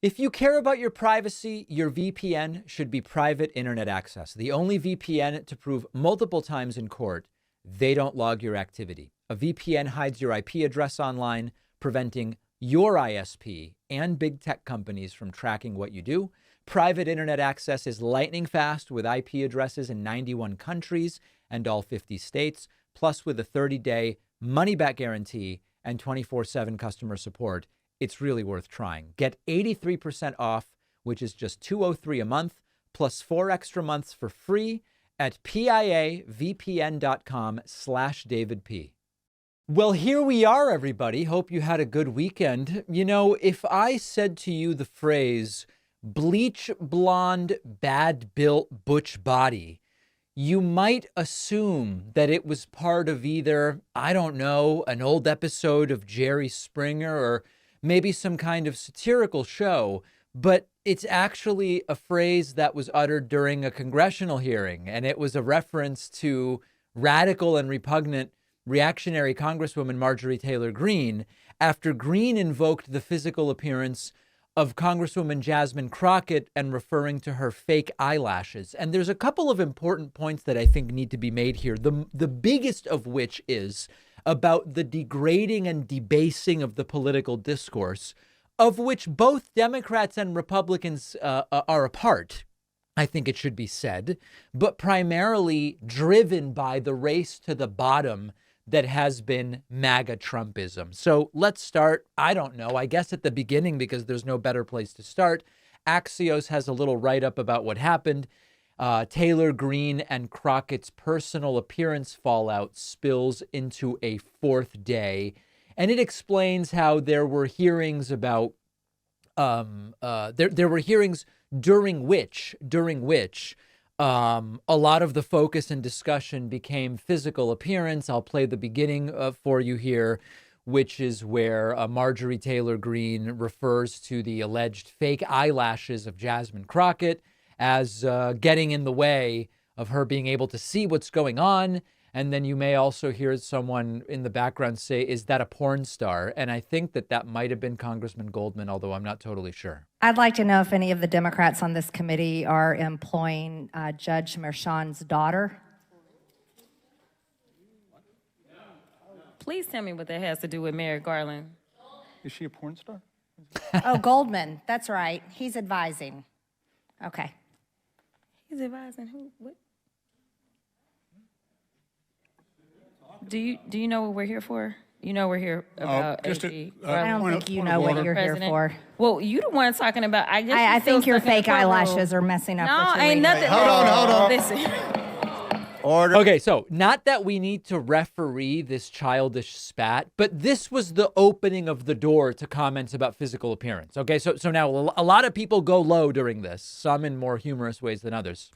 If you care about your privacy, your VPN should be private internet access. The only VPN to prove multiple times in court they don't log your activity. A VPN hides your IP address online, preventing your ISP and big tech companies from tracking what you do. Private internet access is lightning fast with IP addresses in 91 countries and all 50 states, plus with a 30-day money-back guarantee and 24/7 customer support. It's really worth trying. Get 83% off, which is just $203 a month, plus 4 extra months for free at piavpn.com/DavidP. Well, here we are, everybody. Hope you had a good weekend. You know, if I said to you the phrase, bleach blonde, bad built butch body, you might assume that it was part of either, I don't know, an old episode of Jerry Springer or maybe some kind of satirical show, but it's actually a phrase that was uttered during a congressional hearing, and it was a reference to radical and repugnant reactionary Congresswoman Marjorie Taylor Greene after Greene invoked the physical appearance of Congresswoman Jasmine Crockett and referring to her fake eyelashes. And there's a couple of important points that I think need to be made here. The biggest of which is about the degrading and debasing of the political discourse, of which both Democrats and Republicans are a part, I think it should be said, but primarily driven by the race to the bottom that has been MAGA Trumpism. So let's start, I don't know, I guess at the beginning, because there's no better place to start. Axios has a little write-up about what happened. Taylor Greene and Crockett's personal appearance fallout spills into a fourth day. And it explains how there were hearings about, there were hearings during which a lot of the focus and discussion became physical appearance. I'll play the beginning for you here, which is where Marjorie Taylor Greene refers to the alleged fake eyelashes of Jasmine Crockett as getting in the way of her being able to see what's going on. And then you may also hear someone in the background say, is that a porn star? And I think that might have been Congressman Goldman, although I'm not totally sure. I'd like to know if any of the Democrats on this committee are employing Judge Merchan's daughter. Please tell me what that has to do with Merrick Garland. Is she a porn star? Oh, Goldman. That's right. He's advising. Okay. He's advising who? What? Do you know what we're here for? You know we're here about AG. I don't think you know what you're here for. Well, you the one talking about. I think your fake eyelashes are messing up. No, what you're ain't reading. nothing. Hold on. Listen. Order. Okay, so not that we need to referee this childish spat, but this was the opening of the door to comments about physical appearance. Okay, so now a lot of people go low during this, some in more humorous ways than others.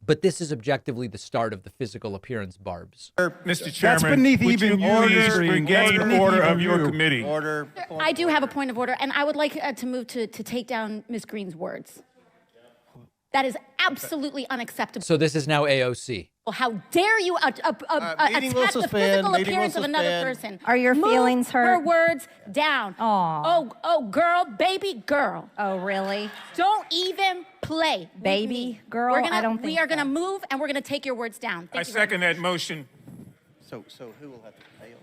But this is objectively the start of the physical appearance barbs. Mr. Chairman, That's beneath would even you your please screen. regain That's order beneath of your even you. committee? Order. I do have a point of order, and I would like to move to take down Ms. Greene's words. That is absolutely unacceptable. So this is now AOC. How dare you attack the physical appearance of another person? Are your feelings Move hurt? her words down. Aw. Oh, girl, baby girl. Oh, really? Don't even play. with Baby me. girl? I don't think We are so. going to move, and we're going to take your words down. I Thank you very second that motion. So who will have to pay us?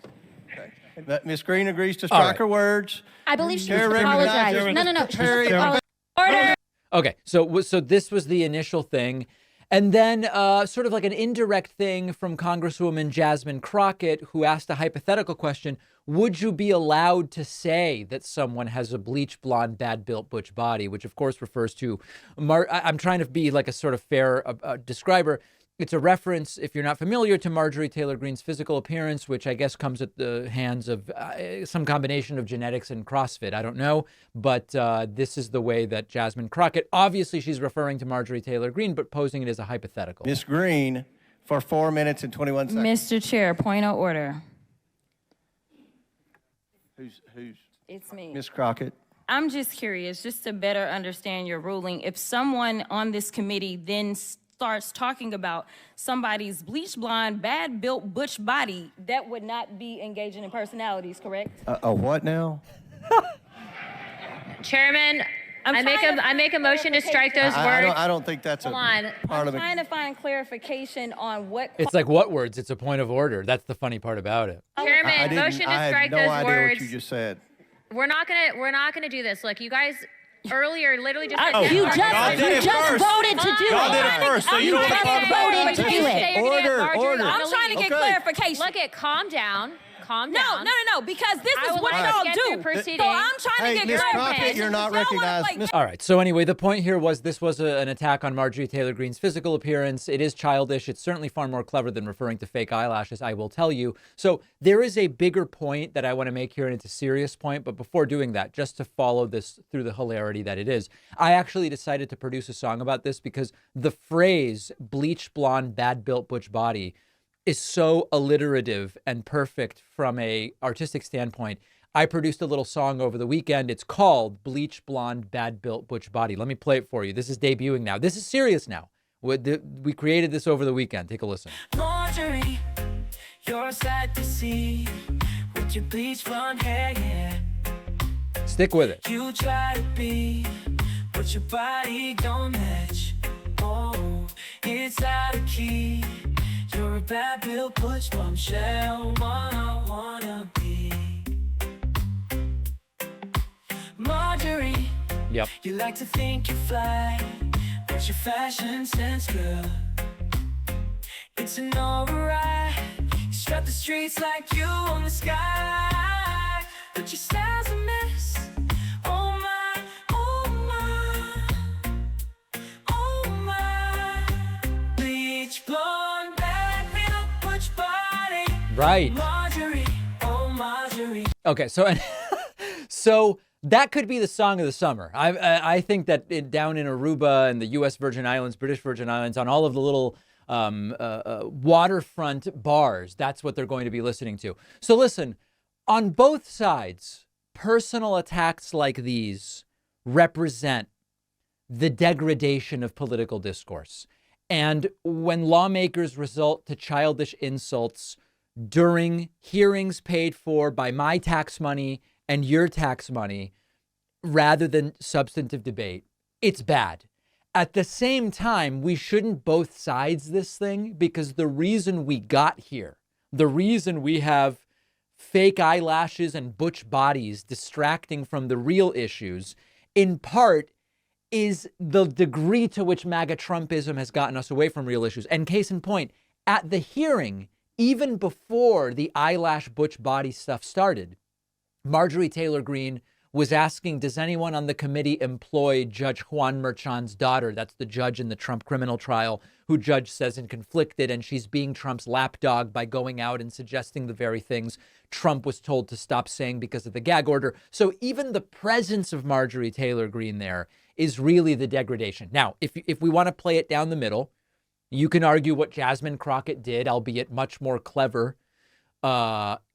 Okay. Ms. Greene agrees to strike her words. I believe she Chair was recognizes- apologizing. No. She Chair- was apologizing. Order. Okay, so this was the initial thing. And then sort of like an indirect thing from Congresswoman Jasmine Crockett, who asked a hypothetical question. Would you be allowed to say that someone has a bleach blonde, bad built butch body, which of course refers to I'm trying to be like a sort of fair describer. It's a reference, if you're not familiar, to Marjorie Taylor Greene's physical appearance, which I guess comes at the hands of some combination of genetics and CrossFit. I don't know. But this is the way that Jasmine Crockett, obviously she's referring to Marjorie Taylor Greene, but posing it as a hypothetical. Ms. Greene for 4 minutes and 21 seconds. Mr. Chair, point of order. Who's It's me. Ms. Crockett? I'm just curious, just to better understand your ruling. If someone on this committee then starts talking about somebody's bleach blonde, bad built butch body, that would not be engaging in personalities, correct? A what now? Chairman, I'm I make a motion to strike those words. I don't think that's Hold on. part of I'm it. trying to find clarification on what. It's like what words? It's a point of order. That's the funny part about it. Chairman, motion to strike I had no those idea words. what you just said. We're not gonna do this. Look, you guys earlier literally just Oh, said you Dem just Congressman. voted to do Y'all it. did it first, so you I'm don't trying want to talk get about it. voted to do it. Order. I'm trying to get Okay. clarification. Look it, calm down. Calm No, down. because this I is would what like to y'all get do. through proceedings. So I'm trying Hey, to get Ms. clarification. Crockett, you're not Y'all wanna recognized. play- All right. So anyway, the point here was this was an attack on Marjorie Taylor Greene's physical appearance. It is childish. It's certainly far more clever than referring to fake eyelashes, I will tell you. So there is a bigger point that I want to make here, and it's a serious point. But before doing that, just to follow this through the hilarity that it is, I actually decided to produce a song about this because the phrase bleach blonde, bad built butch body is so alliterative and perfect from a artistic standpoint. I produced a little song over the weekend. It's called Bleach Blonde Bad Built Butch Body. Let me play it for you. This is debuting now. This is serious now. We created this over the weekend. Take a listen. Marjorie, you're sad to see with your bleach blonde hair, yeah. Stick with it. You try to be, but your body don't match. Oh, it's out of key. You're a bad built butch bombshell, wanna be. Marjorie, Yep. you like to think you fly, but your fashion sense, girl, it's an alright. You strut the streets like you on the sky, but your style's a mess. Oh my, oh my, oh my. Bleach blonde, bad built butch body. Right. Marjorie, oh Marjorie. Okay, so that could be the song of the summer. I think that down in Aruba and the U.S. Virgin Islands, British Virgin Islands, on all of the little waterfront bars, that's what they're going to be listening to. So listen, on both sides, personal attacks like these represent the degradation of political discourse. And when lawmakers resort to childish insults during hearings paid for by my tax money and your tax money, rather than substantive debate, it's bad. At the same time, we shouldn't both sides this thing, because the reason we got here, the reason we have fake eyelashes and butch bodies distracting from the real issues, in part, is the degree to which MAGA Trumpism has gotten us away from real issues. And case in point, at the hearing, even before the eyelash butch body stuff started, Marjorie Taylor Greene was asking, does anyone on the committee employ Judge Juan Merchan's daughter? That's the judge in the Trump criminal trial, who judge says is conflicted, and she's being Trump's lapdog by going out and suggesting the very things Trump was told to stop saying because of the gag order. So even the presence of Marjorie Taylor Greene there is really the degradation. Now, if we want to play it down the middle, you can argue what Jasmine Crockett did, albeit much more clever,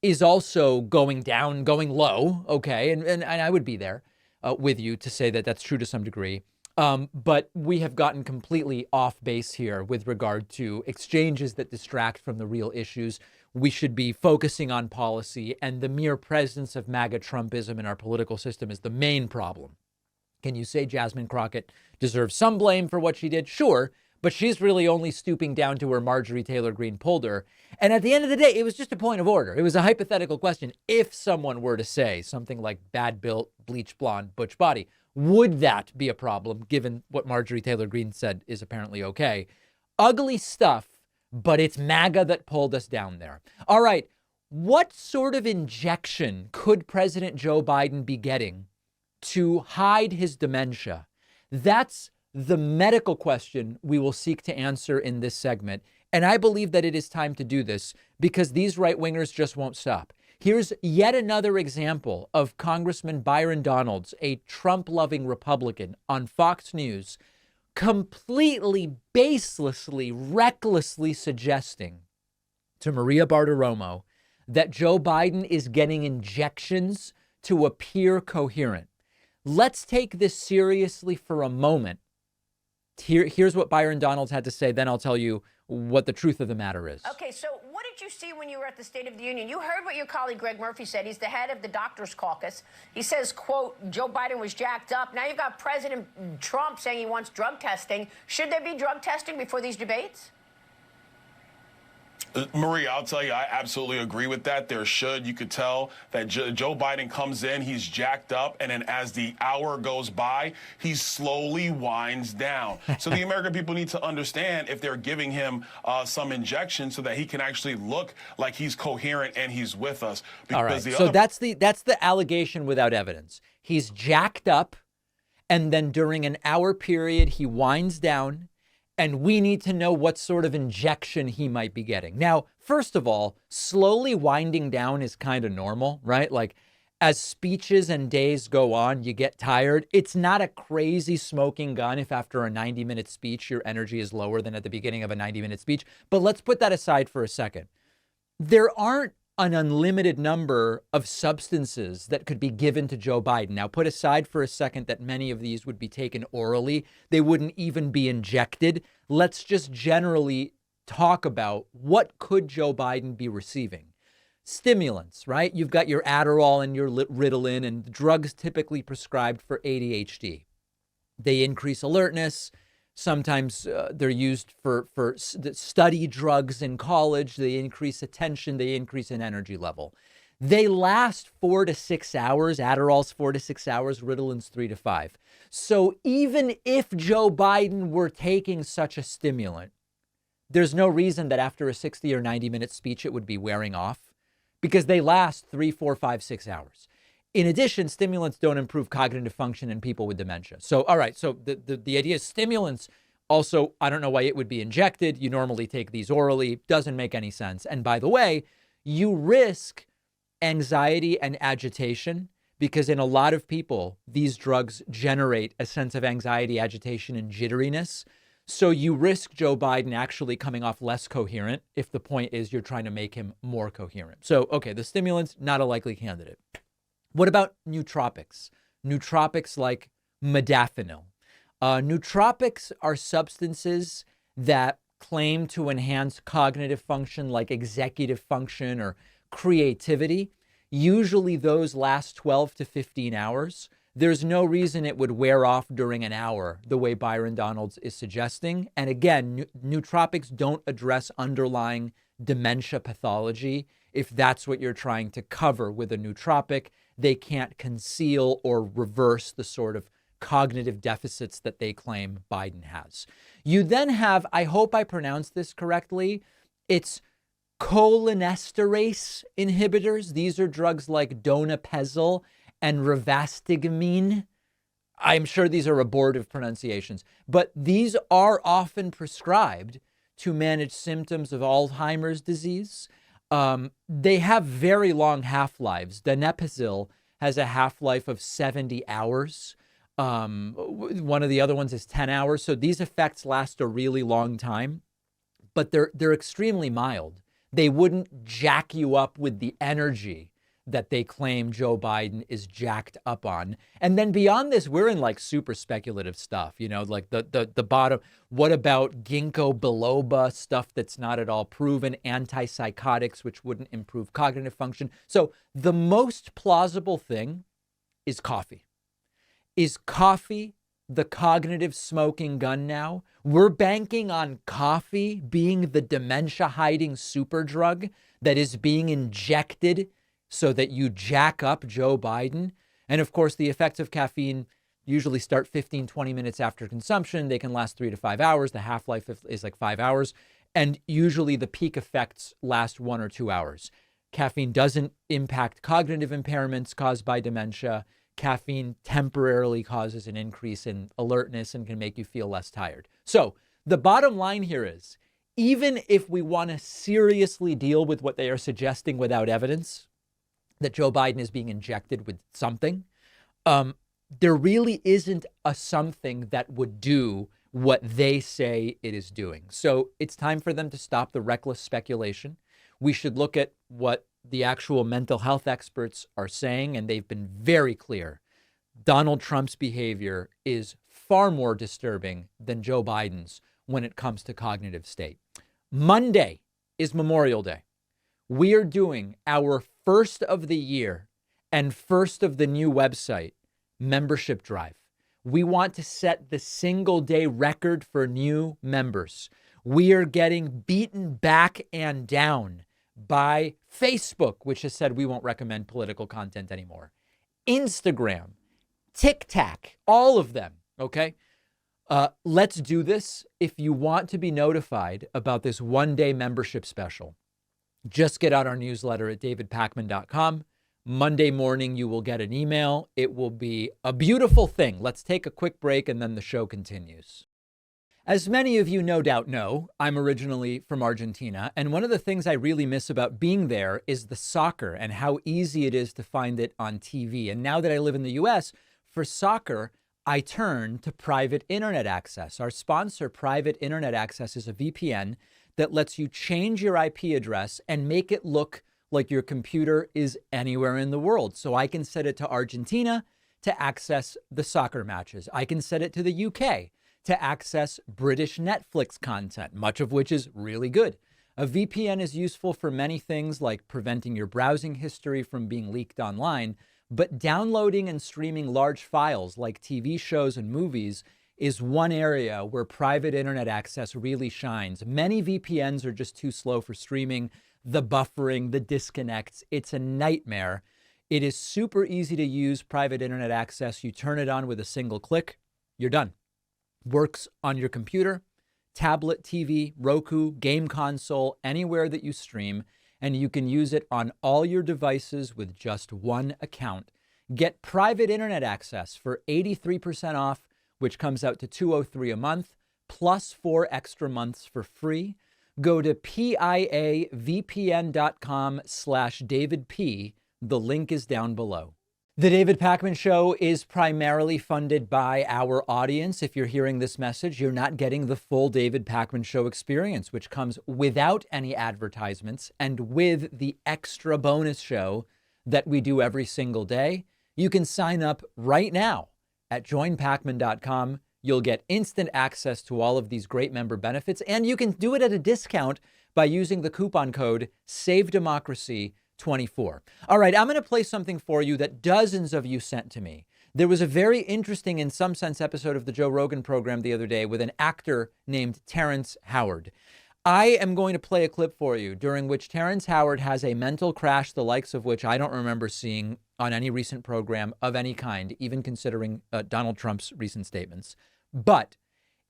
is also going down, going low. Okay. And I would be there with you to say that that's true to some degree. But we have gotten completely off base here with regard to exchanges that distract from the real issues. We should be focusing on policy, and the mere presence of MAGA Trumpism in our political system is the main problem. Can you say Jasmine Crockett deserves some blame for what she did? Sure. But she's really only stooping down to where Marjorie Taylor Greene pulled her. And at the end of the day, it was just a point of order. It was a hypothetical question. If someone were to say something like bad built, bleach blonde, butch body, would that be a problem, given what Marjorie Taylor Greene said is apparently okay? Ugly stuff, but it's MAGA that pulled us down there. All right, what sort of injection could President Joe Biden be getting to hide his dementia? That's the medical question we will seek to answer in this segment. And I believe that it is time to do this because these right-wingers just won't stop. Here's yet another example of Congressman Byron Donalds, a Trump-loving Republican, on Fox News, completely baselessly, recklessly suggesting to Maria Bartiromo that Joe Biden is getting injections to appear coherent. Let's take this seriously for a moment. Here's what Byron Donalds had to say. Then I'll tell you what the truth of the matter is. Okay, so what did did you see when you were at the State of the Union? You heard what your colleague Greg Murphy said. He's the head of the Doctors Caucus. He says, quote, Joe Biden was jacked up. Now you've got President Trump saying he wants drug testing. Should there be drug testing before these debates? Maria, I'll tell you, I absolutely agree with that. There should. You could tell that Joe Biden comes in, he's jacked up, and then as the hour goes by, he slowly winds down. So the American people need to understand if they're giving him some injection so that he can actually look like he's coherent and he's with us. All right. So that's the allegation without evidence. He's jacked up, and then during an hour period, he winds down. And we need to know what sort of injection he might be getting. Now, first of all, slowly winding down is kind of normal, right? Like as speeches and days go on, you get tired. It's not a crazy smoking gun if after a 90-minute speech, your energy is lower than at the beginning of a 90-minute speech. But let's put that aside for a second. There aren't an unlimited number of substances that could be given to Joe Biden. Now, put aside for a second that many of these would be taken orally. They wouldn't even be injected. Let's just generally talk about what could Joe Biden be receiving. Stimulants, right? You've got your Adderall and your Ritalin and drugs typically prescribed for ADHD. They increase alertness. Sometimes they're used for study drugs in college. They increase attention. They increase an energy level. They last 4 to 6 hours. Adderall's 4 to 6 hours. Ritalin's 3 to 5. So even if Joe Biden were taking such a stimulant, there's no reason that after a 60 or 90-minute speech it would be wearing off because they last 3, 4, 5, 6 hours. In addition, stimulants don't improve cognitive function in people with dementia. So, all right. So the idea is stimulants also, I don't know why it would be injected. You normally take these orally. Doesn't make any sense. And by the way, you risk anxiety and agitation because in a lot of people, these drugs generate a sense of anxiety, agitation, and jitteriness. So you risk Joe Biden actually coming off less coherent if the point is you're trying to make him more coherent. So, okay, the stimulants, not a likely candidate. What about nootropics? Nootropics like modafinil. Nootropics are substances that claim to enhance cognitive function like executive function or creativity. Usually those last 12 to 15 hours. There's no reason it would wear off during an hour the way Byron Donalds is suggesting. And again, nootropics don't address underlying dementia pathology. If that's what you're trying to cover with a nootropic, they can't conceal or reverse the sort of cognitive deficits that they claim Biden has. You then have, I hope I pronounced this correctly, it's cholinesterase inhibitors. These are drugs like donepezil and rivastigmine. I'm sure these are abortive pronunciations, but these are often prescribed to manage symptoms of Alzheimer's disease. They have very long half-lives. Donepezil has a half-life of 70 hours. One of the other ones is 10 hours. So these effects last a really long time, but they're extremely mild. They wouldn't jack you up with the energy that they claim Joe Biden is jacked up on. And then beyond this, we're in like super speculative stuff, you know, like the bottom. What about ginkgo biloba, stuff that's not at all proven, antipsychotics, which wouldn't improve cognitive function. So the most plausible thing is coffee. Is coffee the cognitive smoking gun now? We're banking on coffee being the dementia-hiding super drug that is being injected so that you jack up Joe Biden. And of course, the effects of caffeine usually start 15, 20 minutes after consumption. They can last 3 to 5 hours. The half-life is like 5 hours. And usually the peak effects last 1 or 2 hours. Caffeine doesn't impact cognitive impairments caused by dementia. Caffeine temporarily causes an increase in alertness and can make you feel less tired. So the bottom line here is, even if we want to seriously deal with what they are suggesting without evidence, that Joe Biden is being injected with something, there really isn't a something that would do what they say it is doing. So it's time for them to stop the reckless speculation. We should look at what the actual mental health experts are saying, and they've been very clear. Donald Trump's behavior is far more disturbing than Joe Biden's when it comes to cognitive state. Monday is Memorial Day. we are doing our first of the year and first of the new website membership drive. We want to set the single day record for new members. We are getting beaten back and down by Facebook, which has said we won't recommend political content anymore. Instagram, TikTok, all of them. Okay. Let's do this. If you want to be notified about this one-day membership special, just get out our newsletter at davidpakman.com. Monday morning, you will get an email. It will be a beautiful thing. Let's take a quick break and then the show continues. As many of you no doubt know, I'm originally from Argentina, and one of the things I really miss about being there is the soccer and how easy it is to find it on TV. And now that I live in the US, for soccer, I turn to private internet access. Our sponsor, Private Internet Access, is a VPN that lets you change your IP address and make it look like your computer is anywhere in the world. So I can set it to Argentina to access the soccer matches. I can set it to the UK to access British Netflix content, much of which is really good. A VPN is useful for many things like preventing your browsing history from being leaked online, but downloading and streaming large files like TV shows and movies is one area where private internet access really shines. Many VPNs are just too slow for streaming, the buffering, the disconnects. It's a nightmare. It is super easy to use private internet access. You turn it on with a single click, you're done. Works on your computer, tablet, TV, Roku, game console, anywhere that you stream, and you can use it on all your devices with just one account. Get private internet access for 83% off, which comes out to $203 a month, plus 4 extra months for free. Go to piavpn.com/DavidP. The link is down below. The David Pakman Show is primarily funded by our audience. If you're hearing this message, you're not getting the full David Pakman Show experience, which comes without any advertisements and with the extra bonus show that we do every single day. You can sign up right now at joinpakman.com. You'll get instant access to all of these great member benefits, and you can do it at a discount by using the coupon code SAVEDEMOCRACY24. All right, I'm going to play something for you that dozens of you sent to me. There was a very interesting, in some sense, episode of the Joe Rogan program the other day with an actor named Terrence Howard. I am going to play a clip for you during which Terrence Howard has a mental crash, the likes of which I don't remember seeing on any recent program of any kind, even considering Donald Trump's recent statements. But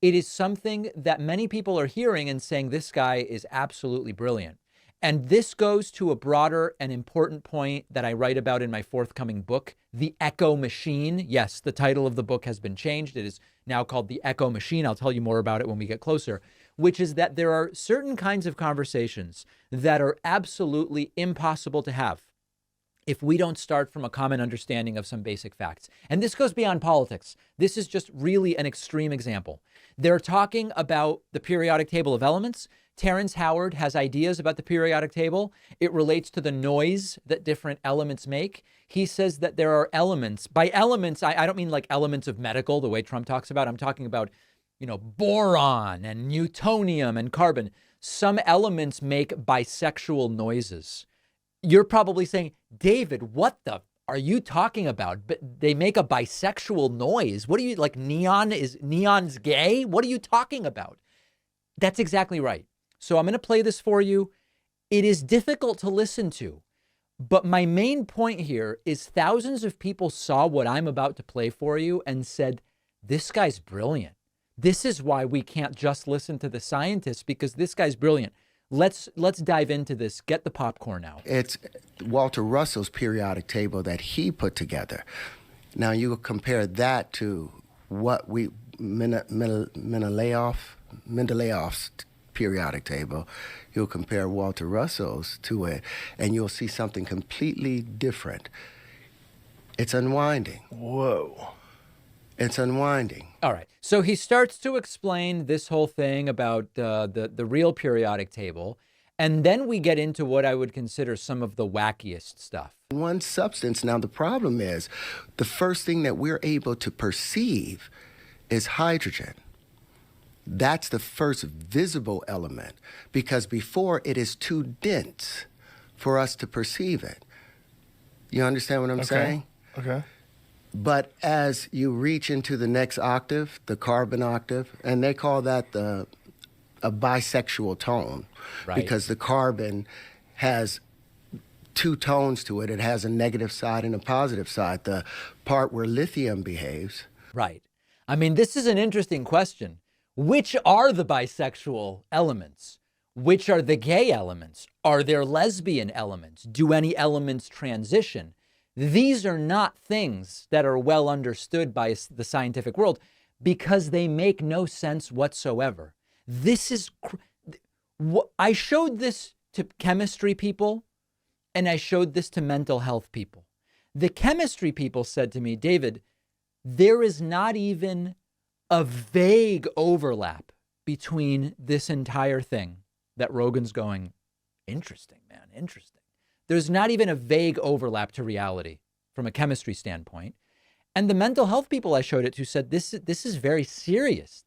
it is something that many people are hearing and saying this guy is absolutely brilliant. And this goes to a broader and important point that I write about in my forthcoming book, The Echo Machine. Yes, the title of the book has been changed. It is now called The Echo Machine. I'll tell you more about it when we get closer, which is that there are certain kinds of conversations that are absolutely impossible to have if we don't start from a common understanding of some basic facts. And this goes beyond politics. This is just really an extreme example. They're talking about the periodic table of elements. Terrence Howard has ideas about the periodic table. It relates to the noise that different elements make. He says that there are elements. By elements, I don't mean like elements of medical, the way Trump talks about. I'm talking about, boron and newtonium and carbon. Some elements make bisexual noises. You're probably saying, David, what the are you talking about? But they make a bisexual noise. What are you, like neon's gay? What are you talking about? That's exactly right. So I'm going to play this for you. It is difficult to listen to, but my main point here is thousands of people saw what I'm about to play for you and said, this guy's brilliant. This is why we can't just listen to the scientists, because this guy's brilliant. Let's dive into this. Get the popcorn out. It's Walter Russell's periodic table that he put together. Now you compare that to what Mendeleev's periodic table. You'll compare Walter Russell's to it, and you'll see something completely different. It's unwinding. Whoa. It's unwinding. All right. So he starts to explain this whole thing about the real periodic table, and then we get into what I would consider some of the wackiest stuff. One substance. Now the problem is, the first thing that we're able to perceive is hydrogen. That's the first visible element, because before it is too dense for us to perceive it. You understand what I'm saying? Okay. But as you reach into the next octave, the carbon octave, and they call that a bisexual tone, Right. because the carbon has two tones to it. It has a negative side and a positive side. The part where lithium behaves. Right. I mean, this is an interesting question. Which are the bisexual elements? Which are the gay elements? Are there lesbian elements? Do any elements transition? These are not things that are well understood by the scientific world because they make no sense whatsoever. This is, I showed this to chemistry people and I showed this to mental health people. The chemistry people said to me, David, there is not even a vague overlap between this entire thing that Rogan's going, interesting, man, interesting. There's not even a vague overlap to reality from a chemistry standpoint. And the mental health people I showed it to said, this is very serious.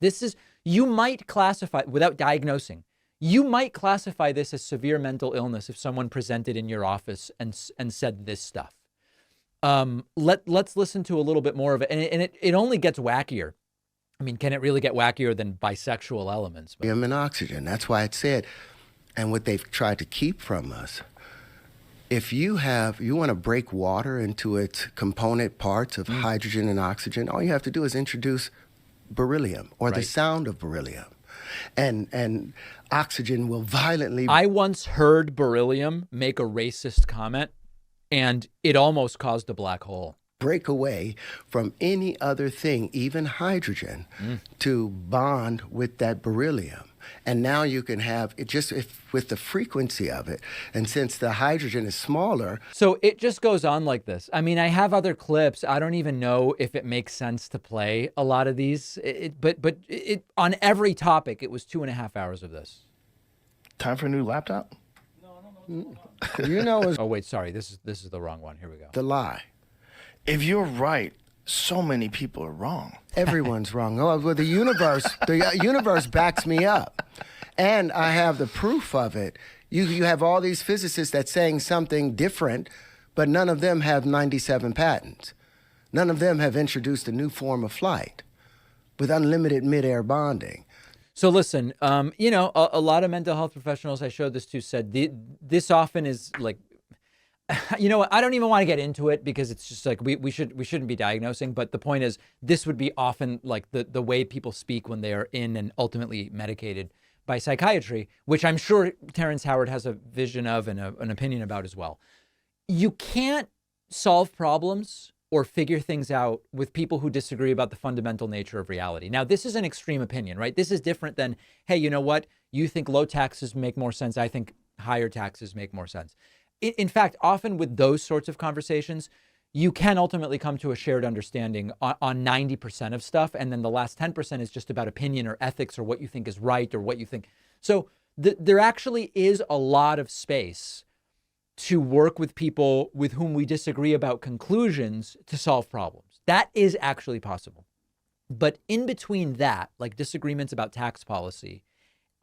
You might classify, without diagnosing, you might classify this as severe mental illness if someone presented in your office and said this stuff. Let's listen to a little bit more of it. And it only gets wackier. I mean, can it really get wackier than bisexual elements? Helium and oxygen. That's why it said, and what they've tried to keep from us, if you want to break water into its component parts of hydrogen and oxygen, all you have to do is introduce beryllium or the sound of beryllium. And oxygen will violently... I once heard beryllium make a racist comment, and it almost caused a black hole. Break away from any other thing, even hydrogen, to bond with that beryllium. And now you can have it just with the frequency of it. And since the hydrogen is smaller. So it just goes on like this. I mean, I have other clips. I don't even know if it makes sense to play a lot of these. But on every topic, it was 2.5 hours of this. Time for a new laptop? Oh, wait, sorry. This is the wrong one. Here we go. The lie. If you're right, so many people are wrong. Everyone's wrong. Oh, well, the universe backs me up. And I have the proof of it. You have all these physicists that's saying something different, but none of them have 97 patents. None of them have introduced a new form of flight with unlimited midair bonding. So listen, a lot of mental health professionals I showed this to said this often is like, you know what? I don't even want to get into it because it's just like we shouldn't be diagnosing. But the point is, this would be often like the way people speak when they are in and ultimately medicated by psychiatry, which I'm sure Terrence Howard has a vision of and an opinion about as well. You can't solve problems or figure things out with people who disagree about the fundamental nature of reality. Now, this is an extreme opinion, right? This is different than, hey, you know what? You think low taxes make more sense. I think higher taxes make more sense. In fact, often with those sorts of conversations, you can ultimately come to a shared understanding on 90% of stuff. And then the last 10% is just about opinion or ethics or what you think is right or what you think. So there actually is a lot of space to work with people with whom we disagree about conclusions to solve problems. That is actually possible. But in between that, like disagreements about tax policy,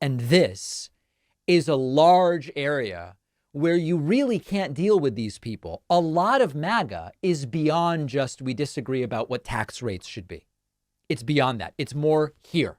and this is a large area where you really can't deal with these people. A lot of MAGA is beyond just we disagree about what tax rates should be. It's beyond that. It's more here.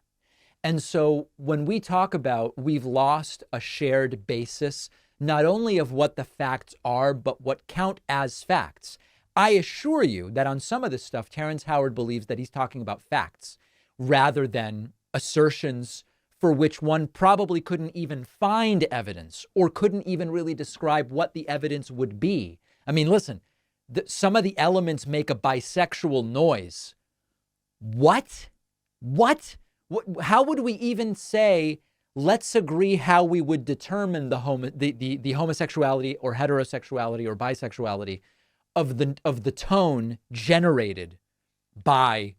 And so when we talk about we've lost a shared basis, not only of what the facts are, but what count as facts. I assure you that on some of this stuff, Terrence Howard believes that he's talking about facts rather than assertions for which one probably couldn't even find evidence or couldn't even really describe what the evidence would be. I mean, listen, some of the elements make a bisexual noise. What? How would we even say, let's agree how we would determine the homosexuality or heterosexuality or bisexuality of the tone generated by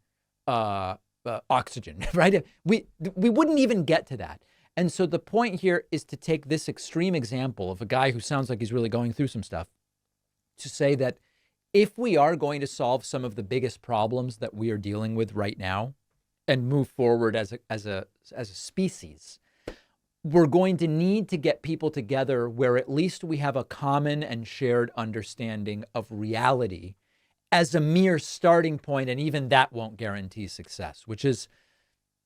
oxygen, right? We wouldn't even get to that. And so the point here is to take this extreme example of a guy who sounds like he's really going through some stuff to say that if we are going to solve some of the biggest problems that we are dealing with right now and move forward as a species, we're going to need to get people together where at least we have a common and shared understanding of reality as a mere starting point, and even that won't guarantee success, which is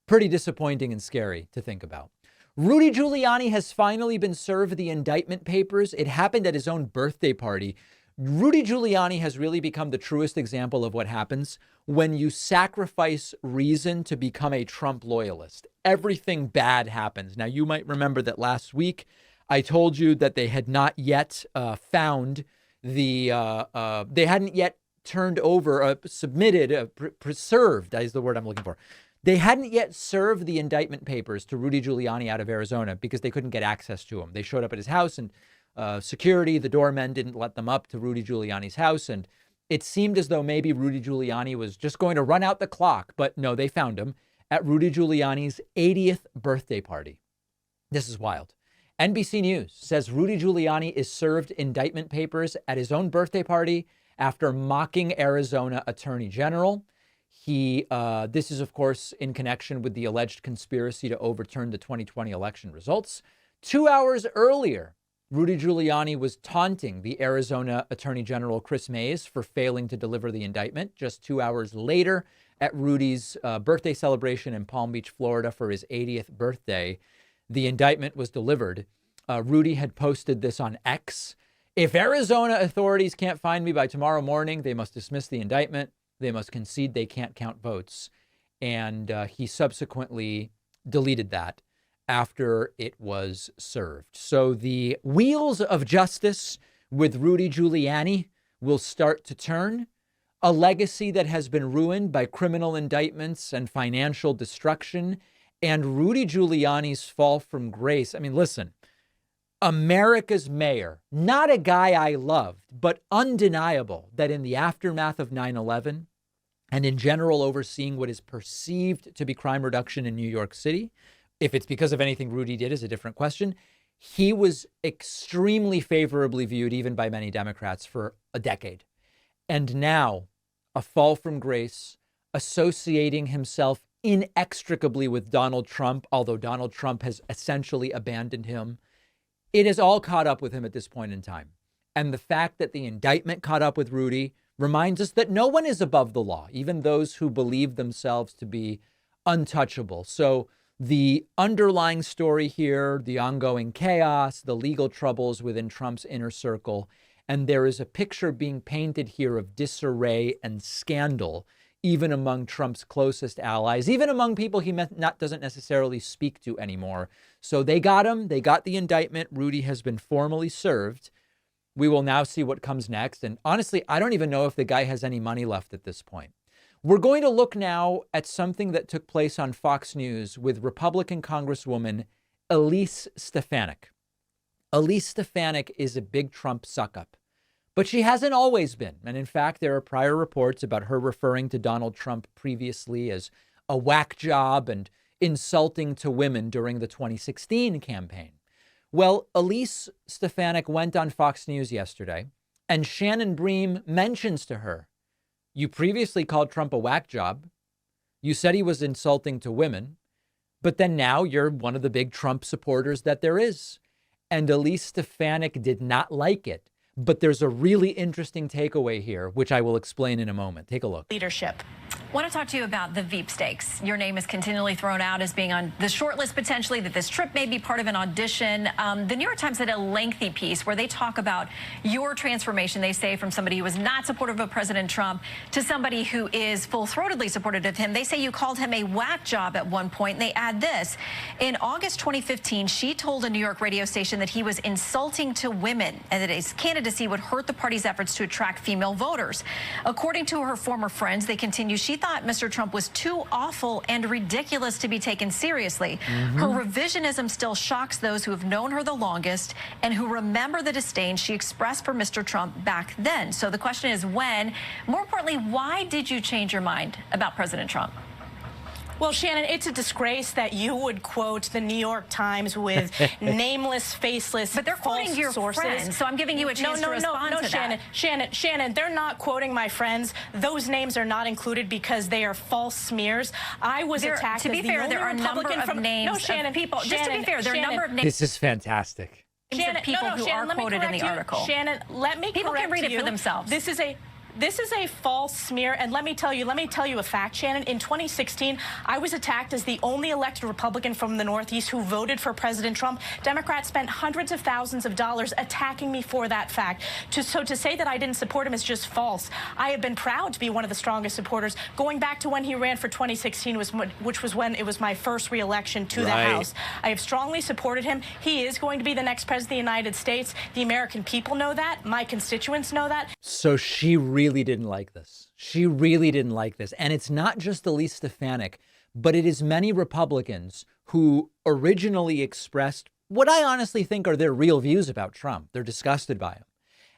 pretty disappointing and scary to think about. Rudy Giuliani has finally been served the indictment papers. It happened at his own birthday party. Rudy Giuliani has really become the truest example of what happens when you sacrifice reason to become a Trump loyalist. Everything bad happens. Now, you might remember that last week I told you that they had not yet found the, they hadn't yet turned over, submitted, preserved, that is the word I'm looking for. They hadn't yet served the indictment papers to Rudy Giuliani out of Arizona because they couldn't get access to him. They showed up at his house and security, the doormen didn't let them up to Rudy Giuliani's house. And it seemed as though maybe Rudy Giuliani was just going to run out the clock. But no, they found him at Rudy Giuliani's 80th birthday party. This is wild. NBC News says Rudy Giuliani is served indictment papers at his own birthday party after mocking Arizona Attorney General. This is, of course, in connection with the alleged conspiracy to overturn the 2020 election results. 2 hours earlier, Rudy Giuliani was taunting the Arizona Attorney General Chris Mays for failing to deliver the indictment. Just 2 hours later, at Rudy's birthday celebration in Palm Beach, Florida for his 80th birthday, the indictment was delivered. Rudy had posted this on X. If Arizona authorities can't find me by tomorrow morning, they must dismiss the indictment. They must concede they can't count votes. And he subsequently deleted that after it was served. So the wheels of justice with Rudy Giuliani will start to turn. A legacy that has been ruined by criminal indictments and financial destruction, and Rudy Giuliani's fall from grace. I mean, listen, America's mayor, not a guy I loved, but undeniable that in the aftermath of 9/11 and in general overseeing what is perceived to be crime reduction in New York City, if it's because of anything Rudy did is a different question. He was extremely favorably viewed even by many Democrats for a decade. And now a fall from grace, associating himself inextricably with Donald Trump, although Donald Trump has essentially abandoned him. It is all caught up with him at this point in time. And the fact that the indictment caught up with Rudy reminds us that no one is above the law, even those who believe themselves to be untouchable. So the underlying story here, the ongoing chaos, the legal troubles within Trump's inner circle, and there is a picture being painted here of disarray and scandal, even among Trump's closest allies, even among people he doesn't necessarily speak to anymore. So they got him. They got the indictment. Rudy has been formally served. We will now see what comes next. And honestly, I don't even know if the guy has any money left at this point. We're going to look now at something that took place on Fox News with Republican Congresswoman Elise Stefanik. Elise Stefanik is a big Trump suck-up, but she hasn't always been. And in fact, there are prior reports about her referring to Donald Trump previously as a whack job and insulting to women during the 2016 campaign. Well, Elise Stefanik went on Fox News yesterday, and Shannon Bream mentions to her, "You previously called Trump a whack job. You said he was insulting to women, but then now you're one of the big Trump supporters that there is." And Elise Stefanik did not like it. But there's a really interesting takeaway here, which I will explain in a moment. Take a look. Leadership. I want to talk to you about the Veep stakes. Your name is continually thrown out as being on the short list, potentially, that this trip may be part of an audition. The New York Times had a lengthy piece where they talk about your transformation, they say, from somebody who was not supportive of President Trump to somebody who is full-throatedly supportive of him. They say you called him a whack job at one point, and they add this. In August 2015, she told a New York radio station that he was insulting to women and that his candidacy would hurt the party's efforts to attract female voters. According to her former friends, they continue, she thought Mr. Trump was too awful and ridiculous to be taken seriously. Her revisionism still shocks those who have known her the longest and who remember the disdain she expressed for Mr. Trump back then. So the question is when, more importantly, why did you change your mind about President Trump? Well, Shannon, it's a disgrace that you would quote the New York Times with nameless, faceless, But they're false quoting your sources. friends, so I'm giving you a chance to respond to Shannon, that. Shannon, they're not quoting my friends. Those names are not included because they are false smears. I was attacked to be as the fair, only there are a number Republican of names Shannon, of people. Just to be fair, there are a number of names. This is fantastic. Of people who Shannon, are quoted in the article. Shannon, let me People can correct read it you. for themselves. This is a false smear, and let me tell you a fact, Shannon. In 2016, I was attacked as the only elected Republican from the Northeast who voted for President Trump. Democrats spent hundreds of thousands of dollars attacking me for that fact. So to say that I didn't support him is just false. I have been proud to be one of the strongest supporters, going back to when he ran for 2016, which was when it was my first re-election to the House. I have strongly supported him. He is going to be the next president of the United States. The American people know that. My constituents know that. So she really didn't like this. She really didn't like this. And it's not just Elise Stefanik, but it is many Republicans who originally expressed what I honestly think are their real views about Trump. They're disgusted by him.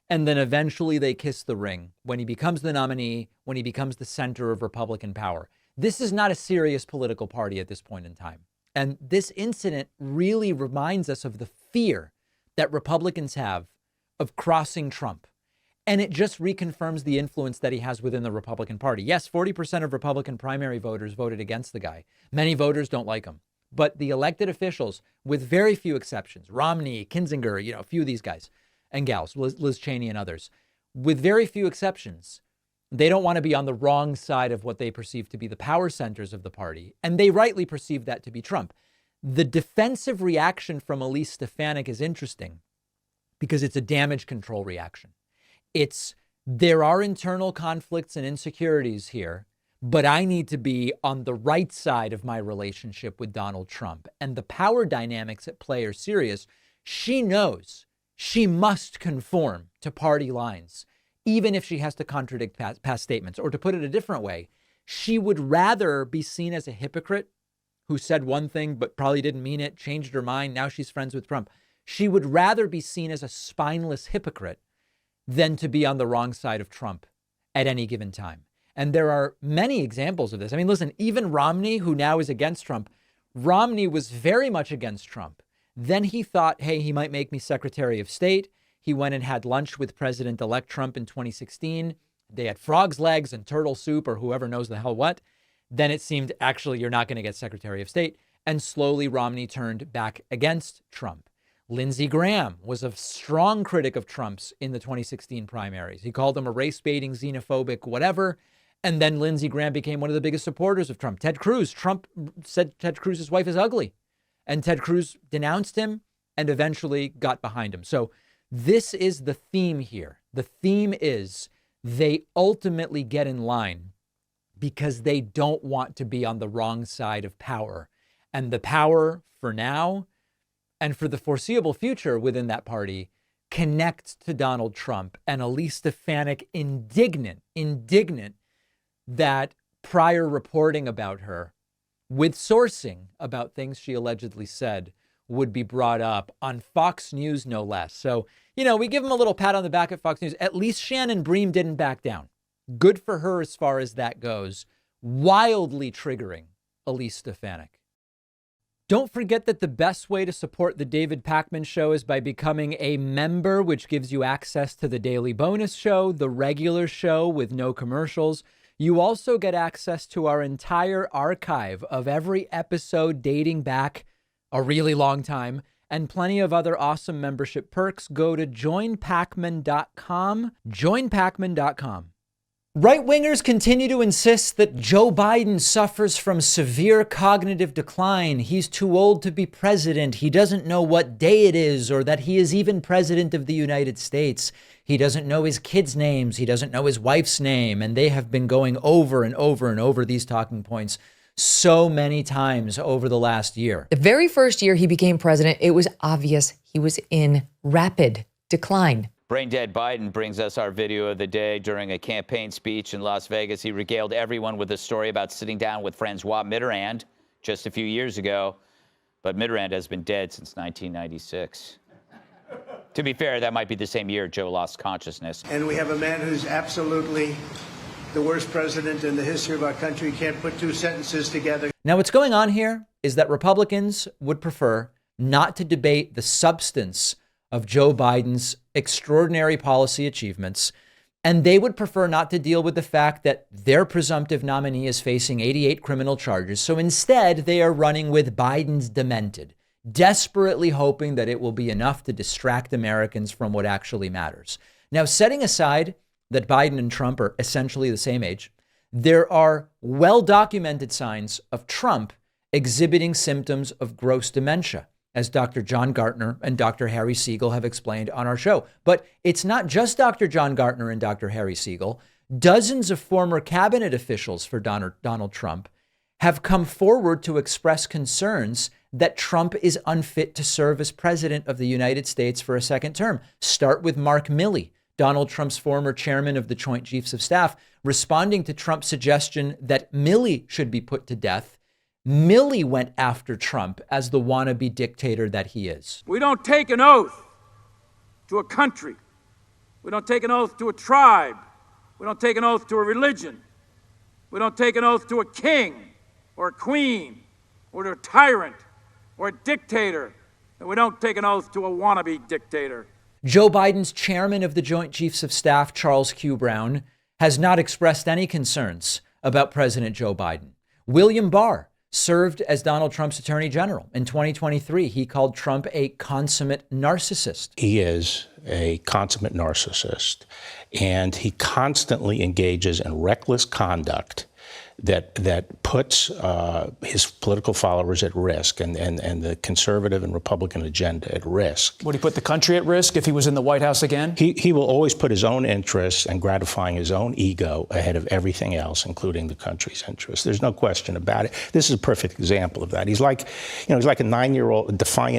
And then eventually they kiss the ring when he becomes the nominee, when he becomes the center of Republican power. This is not a serious political party at this point in time. And this incident really reminds us of the fear that Republicans have of crossing Trump. And it just reconfirms the influence that he has within the Republican Party. Yes, 40% of Republican primary voters voted against the guy. Many voters don't like him. But the elected officials, with very few exceptions, Romney, Kinzinger, a few of these guys and gals, Liz Cheney and others, with very few exceptions, they don't want to be on the wrong side of what they perceive to be the power centers of the party. And they rightly perceive that to be Trump. The defensive reaction from Elise Stefanik is interesting because it's a damage control reaction. There are internal conflicts and insecurities here, but I need to be on the right side of my relationship with Donald Trump. And the power dynamics at play are serious. She knows she must conform to party lines, even if she has to contradict past statements. Or to put it a different way, she would rather be seen as a hypocrite who said one thing but probably didn't mean it, changed her mind, now she's friends with Trump. She would rather be seen as a spineless hypocrite than to be on the wrong side of Trump at any given time. And there are many examples of this. I mean, listen, even Romney, who now is against Trump, Romney was very much against Trump. Then he thought, hey, he might make me Secretary of State. He went and had lunch with President-elect Trump in 2016. They had frog's legs and turtle soup or whoever knows the hell what. Then it seemed, actually, you're not going to get Secretary of State. And slowly Romney turned back against Trump. Lindsey Graham was a strong critic of Trump's in the 2016 primaries. He called him a race-baiting, xenophobic, whatever. And then Lindsey Graham became one of the biggest supporters of Trump. Ted Cruz, Trump said Ted Cruz's wife is ugly. And Ted Cruz denounced him and eventually got behind him. So this is the theme here. The theme is they ultimately get in line because they don't want to be on the wrong side of power. And the power for now and for the foreseeable future within that party connects to Donald Trump. And Elise Stefanik indignant that prior reporting about her with sourcing about things she allegedly said would be brought up on Fox News, no less. So, we give them a little pat on the back at Fox News. At least Shannon Bream didn't back down. Good for her as far as that goes. Wildly triggering Elise Stefanik. Don't forget that the best way to support the David Pakman Show is by becoming a member, which gives you access to the daily bonus show, the regular show with no commercials. You also get access to our entire archive of every episode dating back a really long time and plenty of other awesome membership perks. Go to joinpakman.com, joinpakman.com. Right-wingers continue to insist that Joe Biden suffers from severe cognitive decline. He's too old to be president. He doesn't know what day it is or that he is even president of the United States. He doesn't know his kids' names. He doesn't know his wife's name. And they have been going over and over and over these talking points so many times over the last year. The very first year he became president, it was obvious he was in rapid decline. Brain Dead Biden brings us our video of the day. During a campaign speech in Las Vegas, he regaled everyone with a story about sitting down with Francois Mitterrand just a few years ago. But Mitterrand has been dead since 1996. To be fair, that might be the same year Joe lost consciousness. And we have a man who's absolutely the worst president in the history of our country. You can't put two sentences together. Now, what's going on here is that Republicans would prefer not to debate the substance of Joe Biden's extraordinary policy achievements, and they would prefer not to deal with the fact that their presumptive nominee is facing 88 criminal charges. So instead, they are running with Biden's demented, desperately hoping that it will be enough to distract Americans from what actually matters. Now, setting aside that Biden and Trump are essentially the same age, there are well-documented signs of Trump exhibiting symptoms of gross dementia, as Dr. John Gartner and Dr. Harry Siegel have explained on our show. But it's not just Dr. John Gartner and Dr. Harry Siegel. Dozens of former cabinet officials for Donald Trump have come forward to express concerns that Trump is unfit to serve as president of the United States for a second term. Start with Mark Milley, Donald Trump's former chairman of the Joint Chiefs of Staff, responding to Trump's suggestion that Milley should be put to death. Milley went after Trump as the wannabe dictator that he is. We don't take an oath to a country. We don't take an oath to a tribe. We don't take an oath to a religion. We don't take an oath to a king or a queen or to a tyrant or a dictator. And we don't take an oath to a wannabe dictator. Joe Biden's chairman of the Joint Chiefs of Staff, Charles Q. Brown, has not expressed any concerns about President Joe Biden. William Barr served as Donald Trump's attorney general. In 2023, he called Trump a consummate narcissist. He is a consummate narcissist, and he constantly engages in reckless conduct that puts his political followers at risk and the conservative and Republican agenda at risk. Would he put the country at risk if he was in the White House again? He will always put his own interests and gratifying his own ego ahead of everything else, including the country's interests. There's no question about it. This is a perfect example of that. He's like a defiant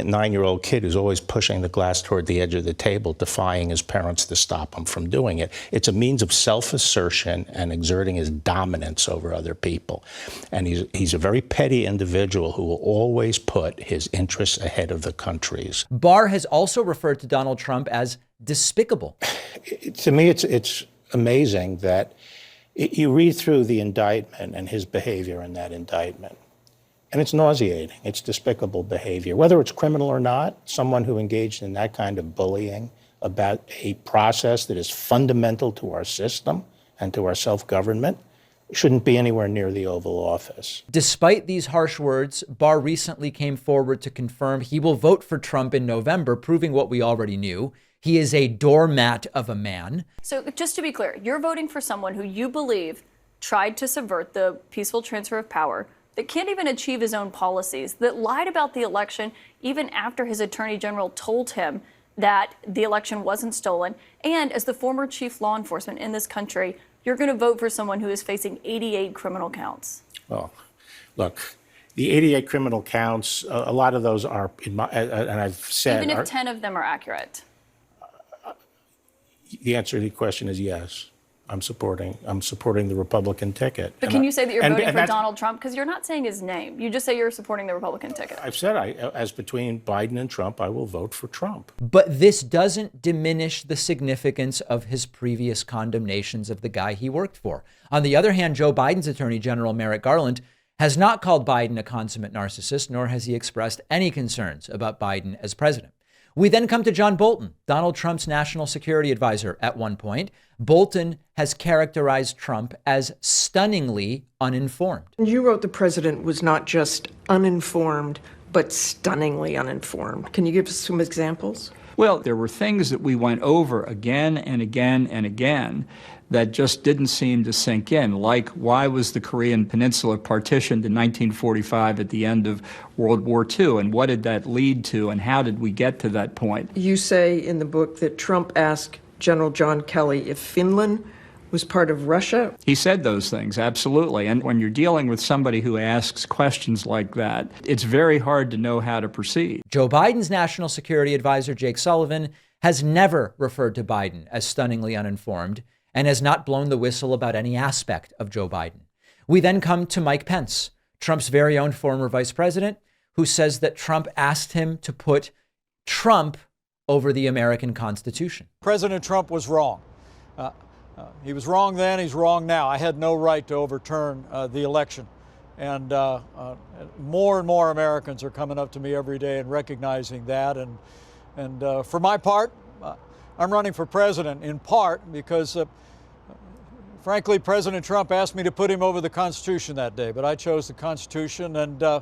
9-year-old kid who's always pushing the glass toward the edge of the table, defying his parents to stop him from doing it. It's a means of self-assertion and exerting his dominance over other people. And he's a very petty individual who will always put his interests ahead of the country's. Barr has also referred to Donald Trump as despicable. To me, it's amazing that you read through the indictment and his behavior in that indictment, and it's nauseating. It's despicable behavior. Whether it's criminal or not, someone who engaged in that kind of bullying about a process that is fundamental to our system and to our self-government shouldn't be anywhere near the Oval Office. Despite these harsh words, Barr recently came forward to confirm he will vote for Trump in November, proving what we already knew. He is a doormat of a man. So just to be clear, you're voting for someone who you believe tried to subvert the peaceful transfer of power, that can't even achieve his own policies, that lied about the election even after his attorney general told him that the election wasn't stolen. And as the former chief law enforcement in this country, you're going to vote for someone who is facing 88 criminal counts. Well, look, the 88 criminal counts, a lot of those are, and I've said... Even if 10 of them are accurate. The answer to the question is yes. I'm supporting the Republican ticket. But can you say that you're voting for Donald Trump? Because you're not saying his name. You just say you're supporting the Republican ticket. I've said as between Biden and Trump, I will vote for Trump. But this doesn't diminish the significance of his previous condemnations of the guy he worked for. On the other hand, Joe Biden's Attorney General Merrick Garland has not called Biden a consummate narcissist, nor has he expressed any concerns about Biden as president. We then come to John Bolton, Donald Trump's national security advisor at one point. Bolton has characterized Trump as stunningly uninformed. You wrote the president was not just uninformed, but stunningly uninformed. Can you give us some examples? Well, there were things that we went over again and again and again that just didn't seem to sink in, like why was the Korean Peninsula partitioned in 1945 at the end of World War II, and what did that lead to, and how did we get to that point? You say in the book that Trump asked General John Kelly if Finland was part of Russia. He said those things, absolutely. And when you're dealing with somebody who asks questions like that, it's very hard to know how to proceed. Joe Biden's national security advisor, Jake Sullivan, has never referred to Biden as stunningly uninformed and has not blown the whistle about any aspect of Joe Biden. We then come to Mike Pence, Trump's very own former vice president, who says that Trump asked him to put Trump over the American Constitution. President Trump was wrong. He was wrong then, he's wrong now. I had no right to overturn the election. And more and more Americans are coming up to me every day and recognizing that. And for my part, I'm running for president in part because, frankly, President Trump asked me to put him over the Constitution that day, but I chose the Constitution, and I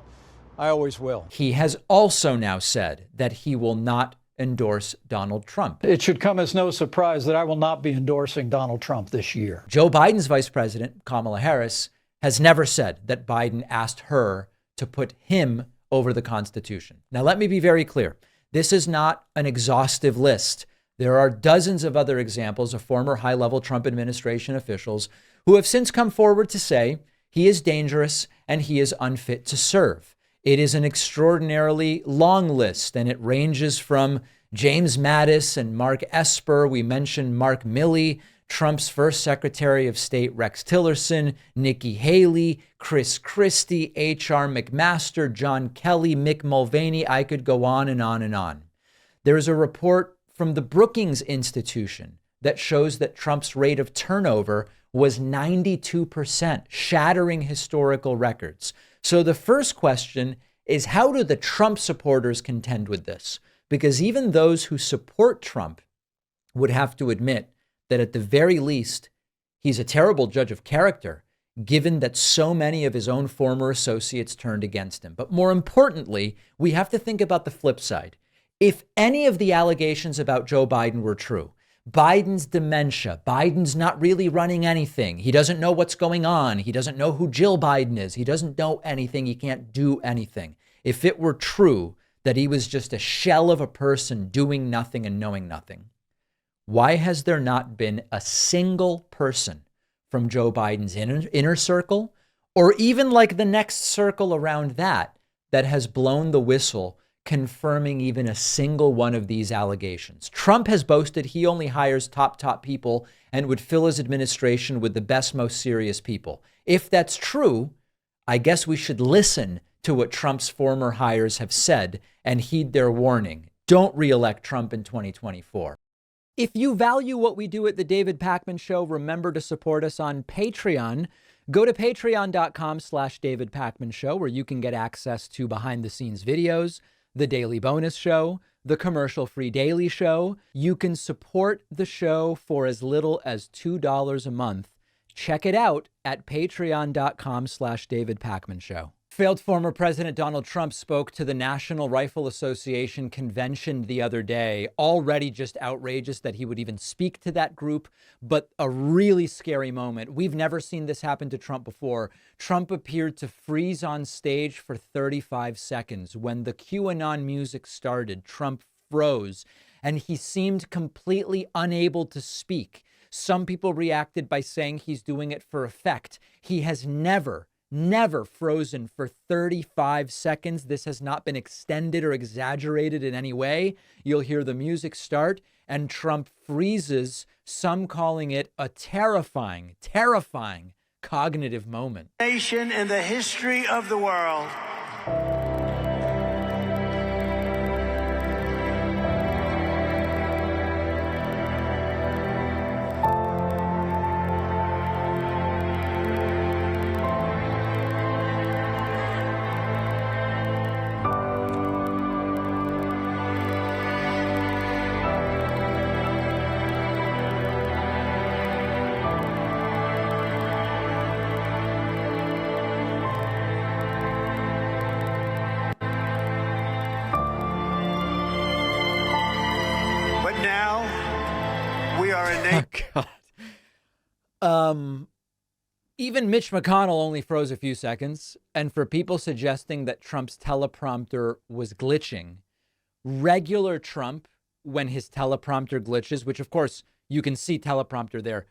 always will. He has also now said that he will not endorse Donald Trump. It should come as no surprise that I will not be endorsing Donald Trump this year. Joe Biden's vice president, Kamala Harris, has never said that Biden asked her to put him over the Constitution. Now, let me be very clear. This is not an exhaustive list. There are dozens of other examples of former high-level Trump administration officials who have since come forward to say he is dangerous and he is unfit to serve. It is an extraordinarily long list, and it ranges from James Mattis and Mark Esper. We mentioned Mark Milley, Trump's first Secretary of State Rex Tillerson, Nikki Haley, Chris Christie, H.R. McMaster, John Kelly, Mick Mulvaney. I could go on and on and on. There's a report from the Brookings Institution that shows that Trump's rate of turnover was 92%, shattering historical records. So the first question is, how do the Trump supporters contend with this? Because even those who support Trump would have to admit that at the very least, he's a terrible judge of character, given that so many of his own former associates turned against him. But more importantly, we have to think about the flip side. If any of the allegations about Joe Biden were true, Biden's dementia, Biden's not really running anything. He doesn't know what's going on. He doesn't know who Jill Biden is. He doesn't know anything. He can't do anything. If it were true that he was just a shell of a person doing nothing and knowing nothing, why has there not been a single person from Joe Biden's inner circle, or even like the next circle around that has blown the whistle confirming even a single one of these allegations? Trump has boasted he only hires top people and would fill his administration with the best, most serious people. If that's true, I guess we should listen to what Trump's former hires have said and heed their warning. Don't reelect Trump in 2024. If you value what we do at The David Pakman Show, remember to support us on Patreon. Go to patreon.com/David Pakman Show, where you can get access to behind the scenes videos, the Daily Bonus Show, the commercial-free Daily Show. You can support the show for as little as $2 a month. Check it out at patreon.com/David Pakman Show. Failed former President Donald Trump spoke to the National Rifle Association convention the other day. Already just outrageous that he would even speak to that group, but a really scary moment. We've never seen this happen to Trump before. Trump appeared to freeze on stage for 35 seconds. When the QAnon music started, Trump froze, and he seemed completely unable to speak. Some people reacted by saying he's doing it for effect. He has never frozen for 35 seconds. This has not been extended or exaggerated in any way. You'll hear the music start and Trump freezes, some calling it a terrifying cognitive moment. Nation in the history of the world. Even Mitch McConnell only froze a few seconds. And for people suggesting that Trump's teleprompter was glitching, regular Trump, when his teleprompter glitches, which of course you can see teleprompter there,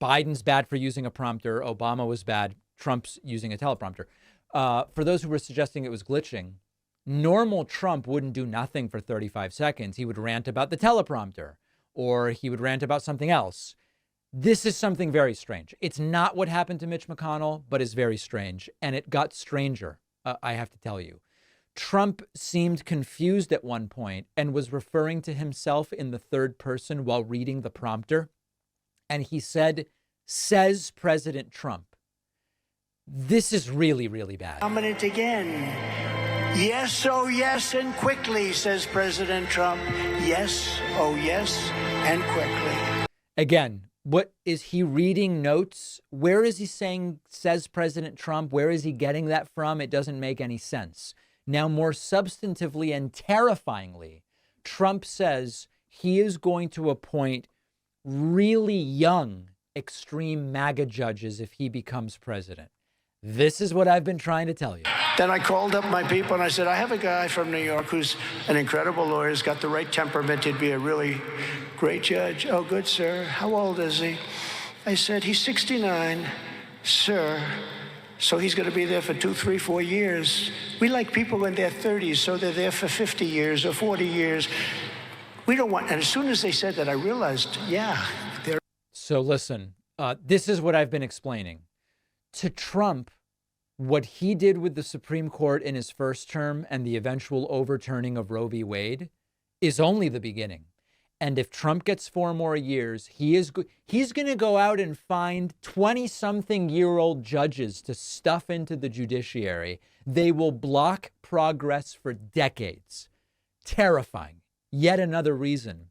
Biden's bad for using a prompter. Obama was bad. Trump's using a teleprompter. For those who were suggesting it was glitching, normal Trump wouldn't do nothing for 35 seconds. He would rant about the teleprompter, or he would rant about something else. This is something very strange. It's not what happened to Mitch McConnell, but is very strange. And it got stranger, I have to tell you. Trump seemed confused at one point and was referring to himself in the third person while reading the prompter. and he said, says President Trump. This is really, really bad. Dominant again. Yes, oh yes, and quickly, says President Trump. Yes, oh yes, and quickly. Again, what is he reading notes? Where is he saying, says President Trump? Where is he getting that from? It doesn't make any sense. Now, more substantively and terrifyingly, Trump says he is going to appoint really young extreme MAGA judges if he becomes president. This is what I've been trying to tell you. Then I called up my people and I said, I have a guy from New York who's an incredible lawyer, has got the right temperament. He'd be a really great judge. Oh, good, sir. How old is he? I said, he's 69, sir. So he's going to be there for 2, 3, 4 years. We like people in their 30s, so they're there for 50 years or 40 years. We don't want, and as soon as they said that, I realized, yeah, they're. So listen, this is what I've been explaining. To Trump, what he did with the Supreme Court in his first term and the eventual overturning of Roe v. Wade is only the beginning. And if Trump gets 4 more years, he's going to go out and find 20-something-year-old judges to stuff into the judiciary. They will block progress for decades. Terrifying. Yet another reason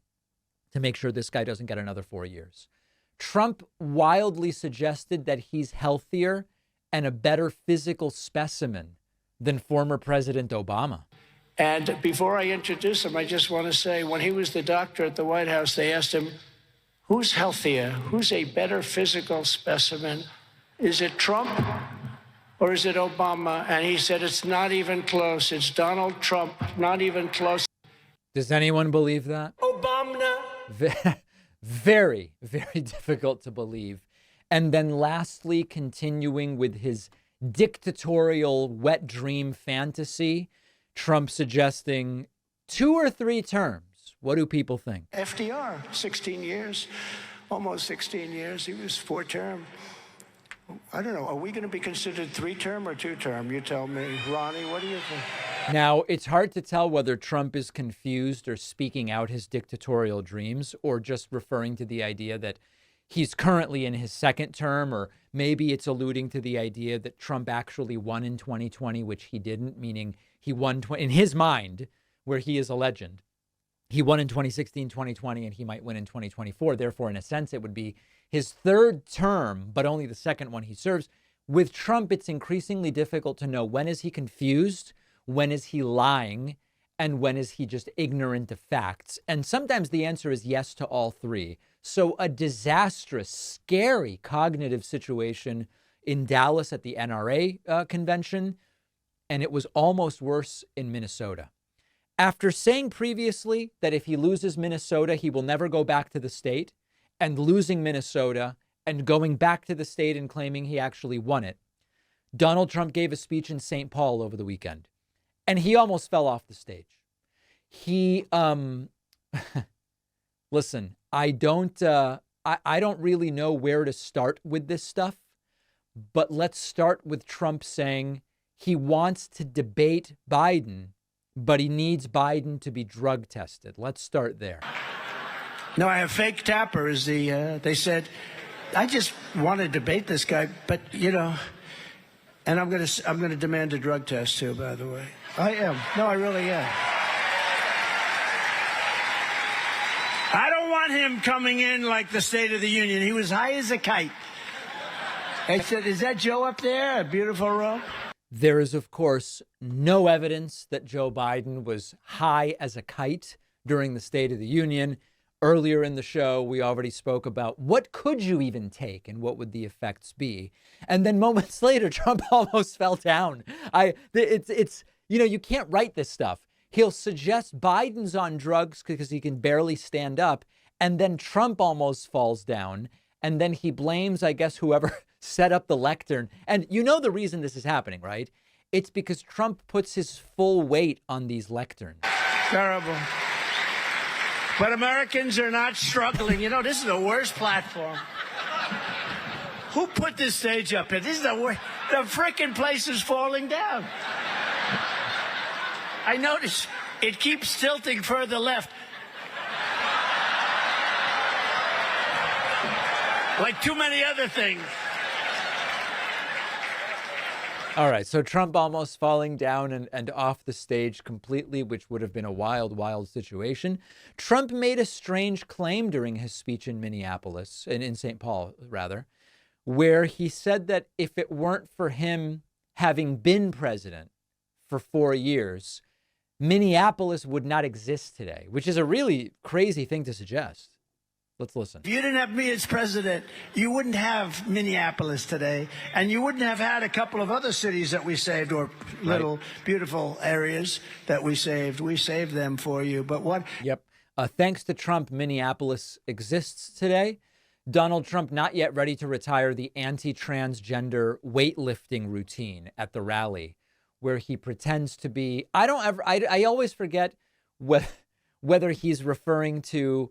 to make sure this guy doesn't get another 4 years. Trump wildly suggested that he's healthier and a better physical specimen than former President Obama. And before I introduce him, I just want to say, when he was the doctor at the White House, they asked him, who's healthier? Who's a better physical specimen? Is it Trump or is it Obama? And he said, it's not even close. It's Donald Trump, not even close. Does anyone believe that? Obama. Very, very difficult to believe. And then lastly, continuing with his dictatorial wet dream fantasy, Trump suggesting 2 or 3 terms. What do people think? FDR, 16 years, almost 16 years. He was 4-term. I don't know. Are we going to be considered 3-term or 2-term? You tell me. Ronnie, what do you think? Now, it's hard to tell whether Trump is confused or speaking out his dictatorial dreams or just referring to the idea that he's currently in his 2nd term, or maybe it's alluding to the idea that Trump actually won in 2020, which he didn't, meaning he won in his mind, where he is a legend. He won in 2016, 2020, and he might win in 2024. Therefore, in a sense, it would be his 3rd term, but only the 2nd one he serves. With Trump, it's increasingly difficult to know, when is he confused, when is he lying, and when is he just ignorant of facts? And sometimes the answer is yes to all 3. So a disastrous, scary cognitive situation in Dallas at the NRA convention, and it was almost worse in Minnesota. After saying previously that if he loses Minnesota, he will never go back to the state, and losing Minnesota and going back to the state and claiming he actually won it, Donald Trump gave a speech in St. Paul over the weekend, and he almost fell off the stage. He, listen, I don't really know where to start with this stuff, but let's start with Trump saying he wants to debate Biden, but he needs Biden to be drug tested. Let's start there. No, I have fake Tapper as they said, I just want to debate this guy, but and I'm going to demand a drug test too, by the way. I am. No, I really am. I don't want him coming in like the State of the Union. He was high as a kite. I said, is that Joe up there? A beautiful robe? There is, of course, no evidence that Joe Biden was high as a kite during the State of the Union. Earlier in the show, we already spoke about what could you even take and what would the effects be. And then moments later, Trump almost fell down. You can't write this stuff. He'll suggest Biden's on drugs because he can barely stand up. And then Trump almost falls down. And then he blames, I guess, whoever set up the lectern. And you know the reason this is happening, right? It's because Trump puts his full weight on these lecterns. Terrible. But Americans are not struggling. This is the worst platform. Who put this stage up here? This is the worst. The frickin' place is falling down. I notice it keeps tilting further left. like too many other things. All right, so Trump almost falling down and off the stage completely, which would have been a wild, wild situation. Trump made a strange claim during his speech in Minneapolis, in St. Paul, rather, where he said that if it weren't for him having been president for 4 years, Minneapolis would not exist today, which is a really crazy thing to suggest. Let's listen. If you didn't have me as president, you wouldn't have Minneapolis today, and you wouldn't have had a couple of other cities that we saved, or little beautiful areas that we saved. We saved them for you. But what? Yep. Thanks to Trump, Minneapolis exists today. Donald Trump not yet ready to retire the anti-transgender weightlifting routine at the rally, where he pretends to be. I always forget whether he's referring to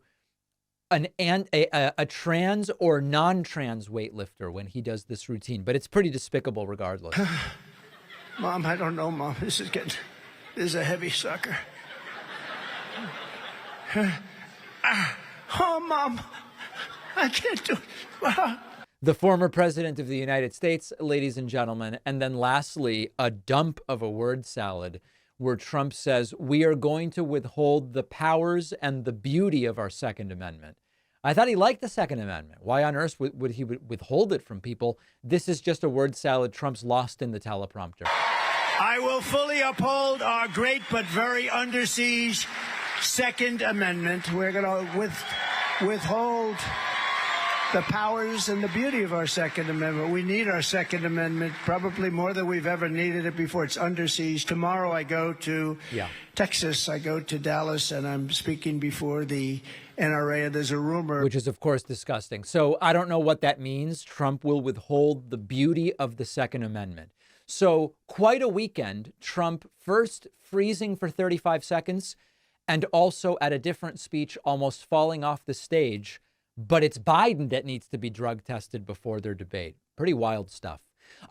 a trans or non-trans weightlifter when he does this routine, but it's pretty despicable regardless. Mom, I don't know, Mom. This is a heavy sucker. Oh, Mom, I can't do it. The former president of the United States, ladies and gentlemen. And then lastly, a dump of a word salad where Trump says, we are going to withhold the powers and the beauty of our Second Amendment. I thought he liked the Second Amendment. Why on earth would he withhold it from people? This is just a word salad Trump's lost in the teleprompter. I will fully uphold our great but very under siege Second Amendment. We're going to withhold the powers and the beauty of our Second Amendment. We need our Second Amendment probably more than we've ever needed it before. It's under siege. Tomorrow I go to Texas. I go to Dallas, and I'm speaking before the NRA. There's a rumor. Which is, of course, disgusting. So I don't know what that means. Trump will withhold the beauty of the Second Amendment. So quite a weekend. Trump first freezing for 35 seconds and also at a different speech almost falling off the stage. But it's Biden that needs to be drug tested before their debate. Pretty wild stuff.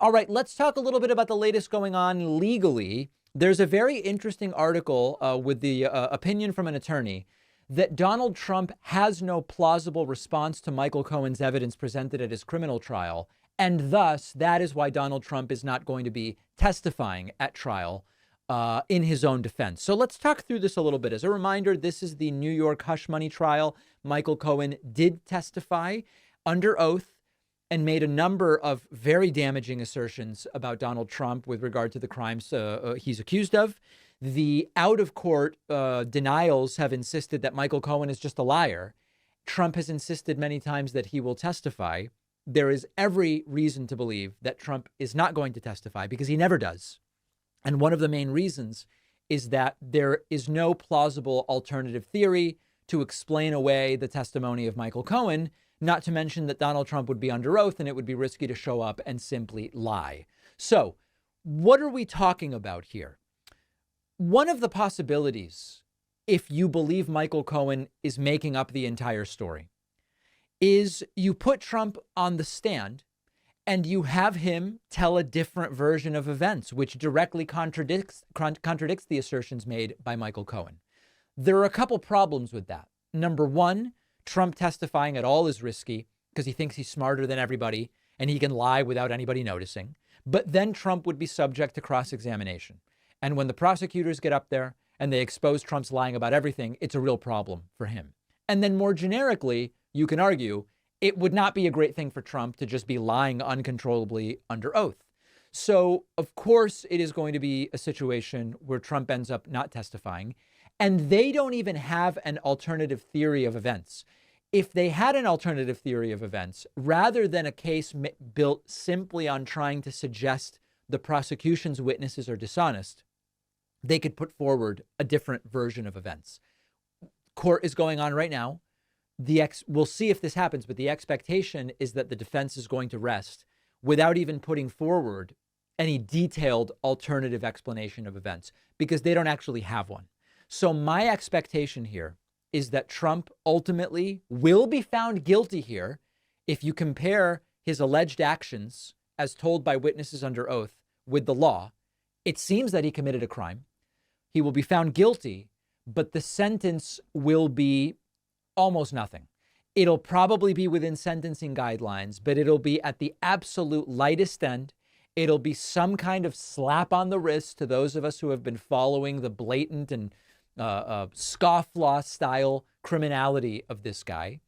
All right, let's talk a little bit about the latest going on legally. There's a very interesting article with the opinion from an attorney that Donald Trump has no plausible response to Michael Cohen's evidence presented at his criminal trial. And thus, that is why Donald Trump is not going to be testifying at trial in his own defense. So let's talk through this a little bit. As a reminder, this is the New York hush money trial. Michael Cohen did testify under oath and made a number of very damaging assertions about Donald Trump with regard to the crimes he's accused of. The out-of-court denials have insisted that Michael Cohen is just a liar. Trump has insisted many times that he will testify. There is every reason to believe that Trump is not going to testify because he never does. And one of the main reasons is that there is no plausible alternative theory to explain away the testimony of Michael Cohen, not to mention that Donald Trump would be under oath and it would be risky to show up and simply lie. So what are we talking about here? One of the possibilities, if you believe Michael Cohen is making up the entire story, is you put Trump on the stand and you have him tell a different version of events, which directly contradicts the assertions made by Michael Cohen. There are a couple problems with that. Number one, Trump testifying at all is risky because he thinks he's smarter than everybody and he can lie without anybody noticing. But then Trump would be subject to cross-examination. And when the prosecutors get up there and they expose Trump's lying about everything, it's a real problem for him. And then more generically, you can argue it would not be a great thing for Trump to just be lying uncontrollably under oath. So, of course, it is going to be a situation where Trump ends up not testifying. And they don't even have an alternative theory of events. If they had an alternative theory of events, rather than a case built simply on trying to suggest the prosecution's witnesses are dishonest, they could put forward a different version of events. Court is going on right now. We'll see if this happens, but the expectation is that the defense is going to rest without even putting forward any detailed alternative explanation of events because they don't actually have one. So my expectation here is that Trump ultimately will be found guilty here. If you compare his alleged actions as told by witnesses under oath with the law, it seems that he committed a crime. He will be found guilty, but the sentence will be almost nothing. It'll probably be within sentencing guidelines, but it'll be at the absolute lightest end. It'll be some kind of slap on the wrist to those of us who have been following the blatant and scofflaw style criminality of this guy.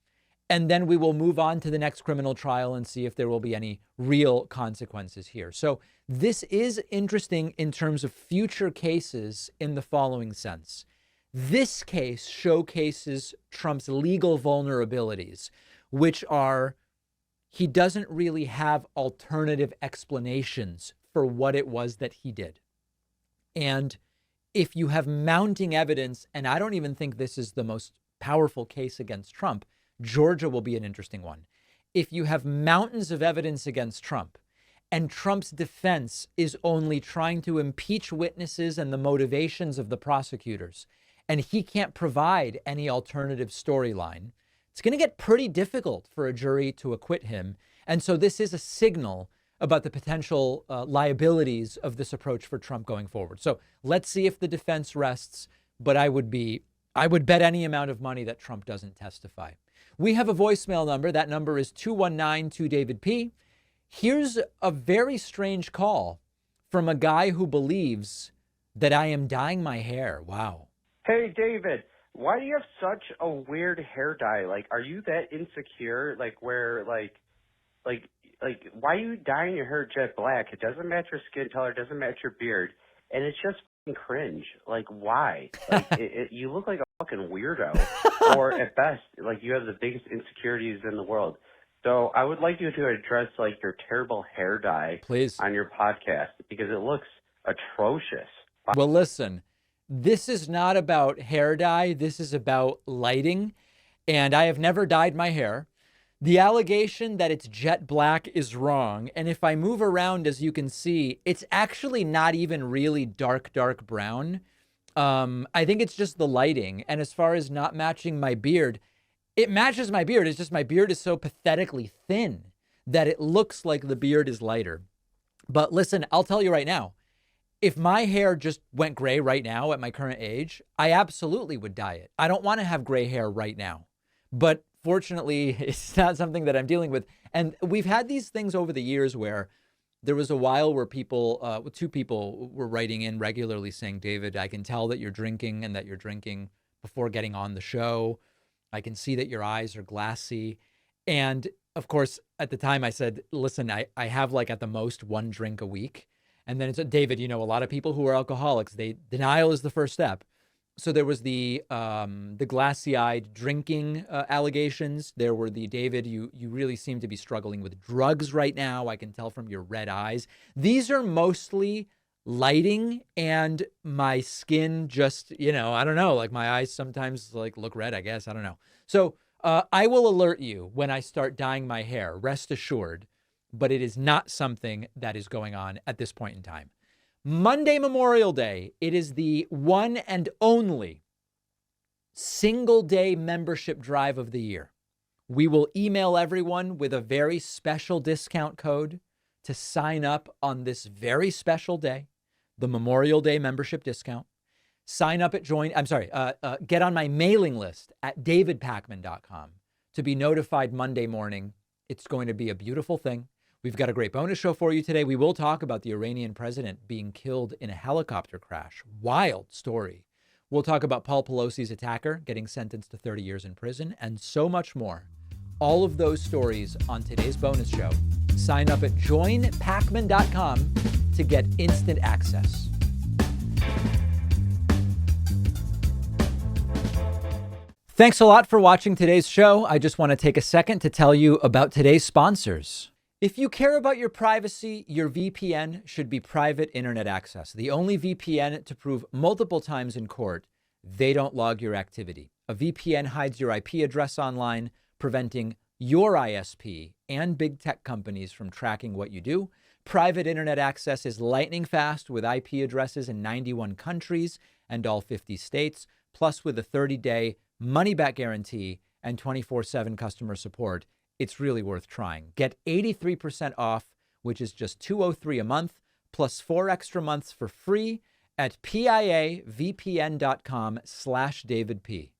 And then we will move on to the next criminal trial and see if there will be any real consequences here. So this is interesting in terms of future cases in the following sense. This case showcases Trump's legal vulnerabilities, which are he doesn't really have alternative explanations for what it was that he did. And if you have mounting evidence, and I don't even think this is the most powerful case against Trump, Georgia will be an interesting one. If you have mountains of evidence against Trump, and Trump's defense is only trying to impeach witnesses and the motivations of the prosecutors, and he can't provide any alternative storyline, it's going to get pretty difficult for a jury to acquit him. And so this is a signal about the potential liabilities of this approach for Trump going forward. So let's see if the defense rests, but I would bet any amount of money that Trump doesn't testify. We have a voicemail number. That number is 219-2-DAVID-P. Here's a very strange call from a guy who believes that I am dyeing my hair. Wow. Hey, David, why do you have such a weird hair dye? Like, are you that insecure? Like, where, like, why are you dyeing your hair jet black? It doesn't match your skin color, it doesn't match your beard, and it's just fucking cringe. Like, why? Like, you look like a fucking weirdo, or at best, like, you have the biggest insecurities in the world. So I would like you to address, like, your terrible hair dye Please. On your podcast, because it looks atrocious. Well, listen, this is not about hair dye. This is about lighting, and I have never dyed my hair. The allegation that it's jet black is wrong. And if I move around, as you can see, it's actually not even really dark brown. I think it's just the lighting. And as far as not matching my beard, it matches my beard. It's just my beard is so pathetically thin that it looks like the beard is lighter. But listen, I'll tell you right now, if my hair just went gray right now at my current age, I absolutely would dye it. I don't want to have gray hair right now. But fortunately, it's not something that I'm dealing with. And we've had these things over the years where there was a while where people, two people were writing in regularly saying, David, I can tell that you're drinking and that you're drinking before getting on the show. I can see that your eyes are glassy. And of course, at the time I said, listen, I have like at the most one drink a week. And then it's David, you know, a lot of people who are alcoholics, denial is the first step. So there was the glassy-eyed drinking allegations. There were the, David, you really seem to be struggling with drugs right now. I can tell from your red eyes. These are mostly lighting and my skin just, you know, I don't know, like my eyes sometimes like look red, I guess. I don't know. So I will alert you when I start dyeing my hair, rest assured, but it is not something that is going on at this point in time. Monday, Memorial Day, it is the one and only single day membership drive of the year. We will email everyone with a very special discount code to sign up on this very special day, the Memorial Day membership discount. Sign up at get on my mailing list at davidpakman.com to be notified Monday morning. It's going to be a beautiful thing. We've got a great bonus show for you today. We will talk about the Iranian president being killed in a helicopter crash. Wild story. We'll talk about Paul Pelosi's attacker getting sentenced to 30 years in prison and so much more. All of those stories on today's bonus show. Sign up at joinpakman.com to get instant access. Thanks a lot for watching today's show. I just want to take a second to tell you about today's sponsors. If you care about your privacy, your VPN should be private internet access. The only VPN to prove multiple times in court they don't log your activity. A VPN hides your IP address online, preventing your ISP and big tech companies from tracking what you do. Private internet access is lightning fast with IP addresses in 91 countries and all 50 states, plus with a 30-day money-back guarantee and 24/7 customer support. It's really worth trying. Get 83% off, which is just $203 a month, plus 4 extra months for free at piavpn.com/DavidP.